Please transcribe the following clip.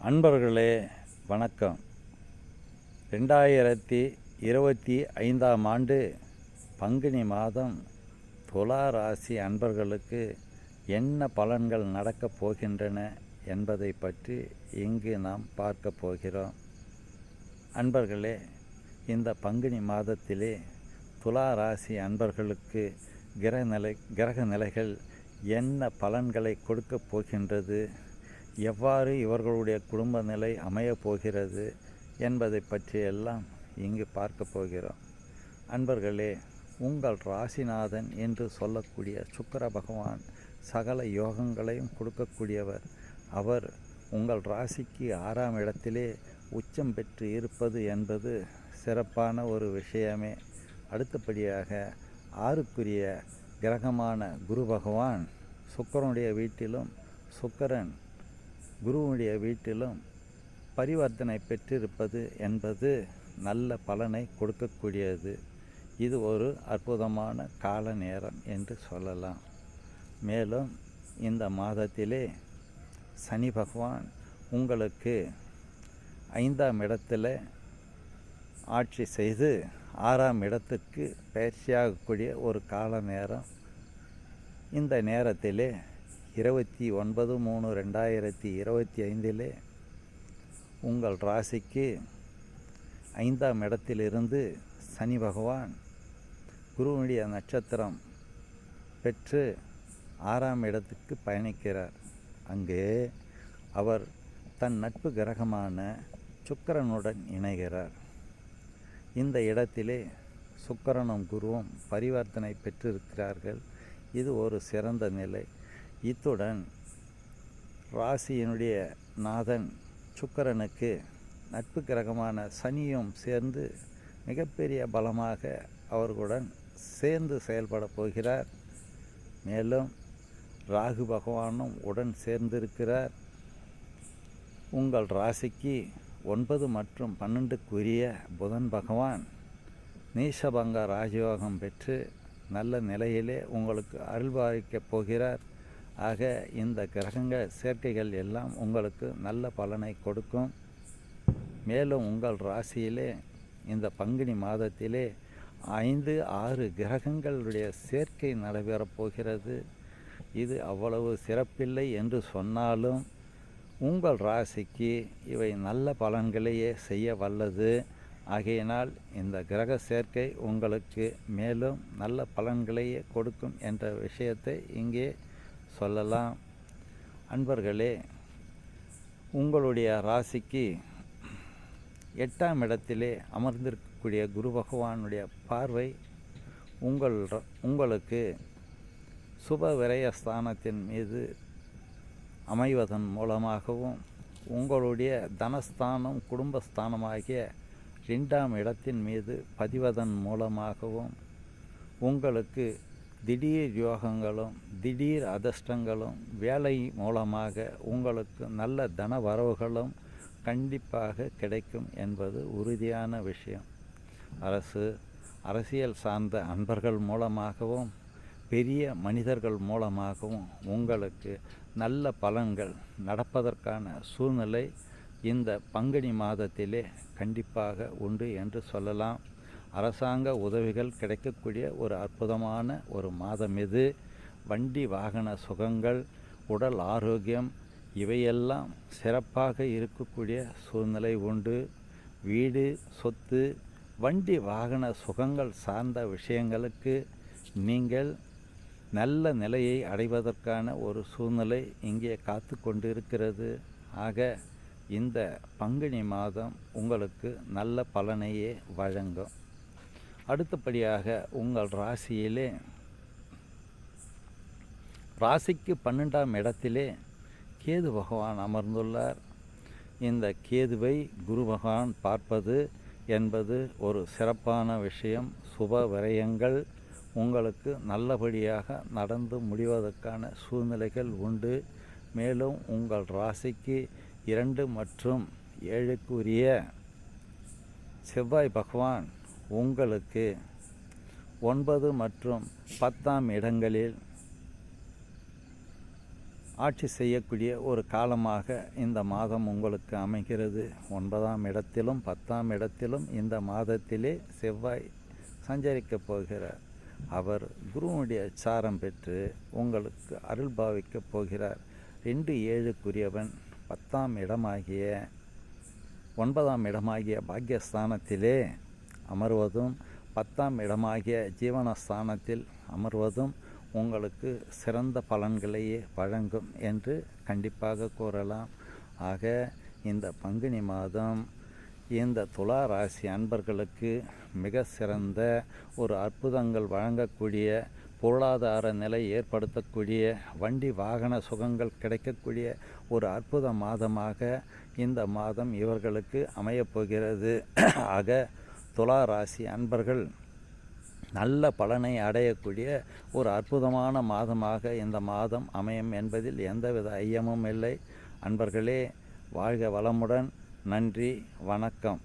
அன்பர்களே வணக்கம். 2025ஆம் ஆண்டு பங்குனி மாதம் துலா ராசி அன்பர்களுக்கு என்ன பலன்கள் நடக்கப் போகின்றன என்பதை பற்றி இங்கு நாம் பார்க்க போகிறோம். அன்பர்களே, இந்த பங்குனி மாதத்திலே துலா ராசி அன்பர்களுக்கு கிரக நிலைகள் என்ன பலன்களை கொடுக்கப் போகின்றது, எவ்வாறு இவர்களுடைய குடும்ப நிலை அமையப் போகிறது என்பதை பற்றியெல்லாம் இங்கு பார்க்க போகிறோம். அன்பர்களே, உங்கள் ராசிநாதன் என்று சொல்லக்கூடிய சுக்கிர பகவான் சகல யோகங்களையும் கொடுக்கக்கூடியவர். அவர் உங்கள் ராசிக்கு 6ஆம் இடத்திலே உச்சம் பெற்று இருப்பது என்பது சிறப்பான ஒரு விஷயமே. அடுத்தபடியாக 6க்குரிய கிரகமான குரு பகவான் சுக்கிரனுடைய வீட்டிலும் சுக்கிரன் குருவுடைய வீட்டிலும் பரிவர்த்தனை பெற்றிருப்பது என்பது நல்ல பலனை கொடுக்கக்கூடியது. இது ஒரு அற்புதமான கால நேரம் என்று சொல்லலாம். மேலும் இந்த மாதத்திலே சனி பகவான் உங்களுக்கு 5ஆம் இடத்தில் ஆட்சி செய்து 6ஆம் இடத்துக்கு பயிற்சியாகக்கூடிய ஒரு கால நேரம். இந்த நேரத்திலே 29/3/2025 உங்கள் ராசிக்கு 5ஆம் இடத்திலிருந்து சனி பகவான் குருவுடைய நட்சத்திரம் பெற்று 6ஆம் இடத்துக்கு பயணிக்கிறார். அங்கே அவர் தன் நட்பு கிரகமான சுக்கிரனுடன் இணைகிறார். இந்த இடத்திலே சுக்கிரனும் குருவும் பரிவர்த்தனை பெற்றிருக்கிறார்கள். இது ஒரு சிறந்த நிலை. இத்துடன் ராசியினுடைய நாதன் சுக்கிரனுக்கு நட்பு கிரகமான சனியும் சேர்ந்து மிகப்பெரிய பலமாக அவர்களுடன் சேர்ந்து செயல்பட போகிறார். மேலும் ராகு பகவானும் உடன் சேர்ந்திருக்கிறார். உங்கள் ராசிக்கு 9 மற்றும் 12க்குரிய புதன் பகவான் நீசபங்க ராஜயோகம் பெற்று நல்ல நிலையிலே உங்களுக்கு அருள்பாலிக்கப் போகிறார். ஆக இந்த கிரகங்கள் சேர்க்கைகள் எல்லாம் உங்களுக்கு நல்ல பலனை கொடுக்கும். மேலும் உங்கள் ராசியிலே இந்த பங்குனி மாதத்திலே 5-6 கிரகங்களுடைய சேர்க்கை நடைபெறப் போகிறது. இது அவ்வளவு சிறப்பில்லை என்று சொன்னாலும் உங்கள் ராசிக்கு இவை நல்ல பலன்களையே செய்ய வல்லது. ஆகையினால் இந்த கிரக சேர்க்கை உங்களுக்கு மேலும் நல்ல பலன்களையே கொடுக்கும் என்ற விஷயத்தை இங்கே சொல்லலாம். அன்பர்களே, உங்களுடைய ராசிக்கு 8ஆம் இடத்திலே அமர்ந்திருக்கக்கூடிய குரு பகவானுடைய பார்வை உங்களுக்கு சுப விரயஸ்தானத்தின் மீது அமைவதன் மூலமாகவும் உங்களுடைய தனஸ்தானம் குடும்பஸ்தானமாகிய 2ஆம் இடத்தின் மீது பதிவதன் மூலமாகவும் உங்களுக்கு திடீர் யோகங்களும் திடீர் அதிர்ஷ்டங்களும் வேலை மூலமாக உங்களுக்கு நல்ல தன வரவுகளும் கண்டிப்பாக கிடைக்கும் என்பது உறுதியான விஷயம். அரசியல் சார்ந்த அன்பர்கள் மூலமாகவும் பெரிய மனிதர்கள் மூலமாகவும் உங்களுக்கு நல்ல பலன்கள் நடப்பதற்கான சூழ்நிலை இந்த பங்குனி மாதத்திலே கண்டிப்பாக உண்டு என்று சொல்லலாம். அரசாங்க உதவிகள் கிடைக்கக்கூடிய ஒரு அற்புதமான ஒரு மாதம் இது. வண்டி வாகன சுகங்கள், உடல் ஆரோக்கியம் இவையெல்லாம் சிறப்பாக இருக்கக்கூடிய சூழ்நிலை உண்டு. வீடு, சொத்து, வண்டி வாகன சுகங்கள் சார்ந்த விஷயங்களுக்கு நீங்கள் நல்ல நிலையை அடைவதற்கான ஒரு சூழ்நிலை இங்கே காத்து கொண்டு இருக்கிறது. ஆக இந்த பங்குனி மாதம் உங்களுக்கு நல்ல பலனையே வழங்கும். அடுத்தபடியாக உங்கள் ராசிக்கு 12ஆம் இடத்திலே கேது பகவான் அமர்ந்துள்ளார். இந்த கேதுவை குரு பகவான் பார்ப்பது என்பது ஒரு சிறப்பான விஷயம். சுப விரயங்கள் உங்களுக்கு நல்லபடியாக நடந்து முடிவதற்கான சூழ்நிலைகள் உண்டு. மேலும் உங்கள் ராசிக்கு 2 மற்றும் 7க்குரிய செவ்வாய் பகவான் உங்களுக்கு 9 மற்றும் 10ஆம் இடங்களில் ஆட்சி செய்யக்கூடிய ஒரு காலமாக இந்த மாதம் உங்களுக்கு அமைகிறது. 9ஆம் இடத்திலும் 10ஆம் இடத்திலும் இந்த மாதத்திலே செவ்வாய் சஞ்சரிக்கப் போகிறார். அவர் குருவுடைய சாரம் பெற்று உங்களுக்கு அருள் பாவிக்கப் போகிறார். 2-7க்குரியவன் 10ஆம் இடமாகிய 9ஆம் இடமாகிய பாக்கியஸ்தானத்திலே அமர்வதும் 10ஆம் இடமாகிய ஜீவனஸ்தானத்தில் அமர்வதும் உங்களுக்கு சிறந்த பலன்களையே வழங்கும் என்று கண்டிப்பாக கூறலாம். ஆக இந்த பங்குனி மாதம் இந்த துலா ராசி அன்பர்களுக்கு மிக சிறந்த ஒரு அற்புதங்கள் வழங்கக்கூடிய, பொருளாதார நிலை ஏற்படுத்தக்கூடிய, வண்டி வாகன சுகங்கள் கிடைக்கக்கூடிய ஒரு அற்புத மாதமாக இந்த மாதம் இவர்களுக்கு அமையப்போகிறது. ஆக துலா ராசி அன்பர்கள் நல்ல பலனை அடையக்கூடிய ஒரு அற்புதமான மாதமாக இந்த மாதம் அமையும் என்பதில் எந்தவித ஐயமும் இல்லை. அன்பர்களே, வாழ்க வளமுடன். நன்றி, வணக்கம்.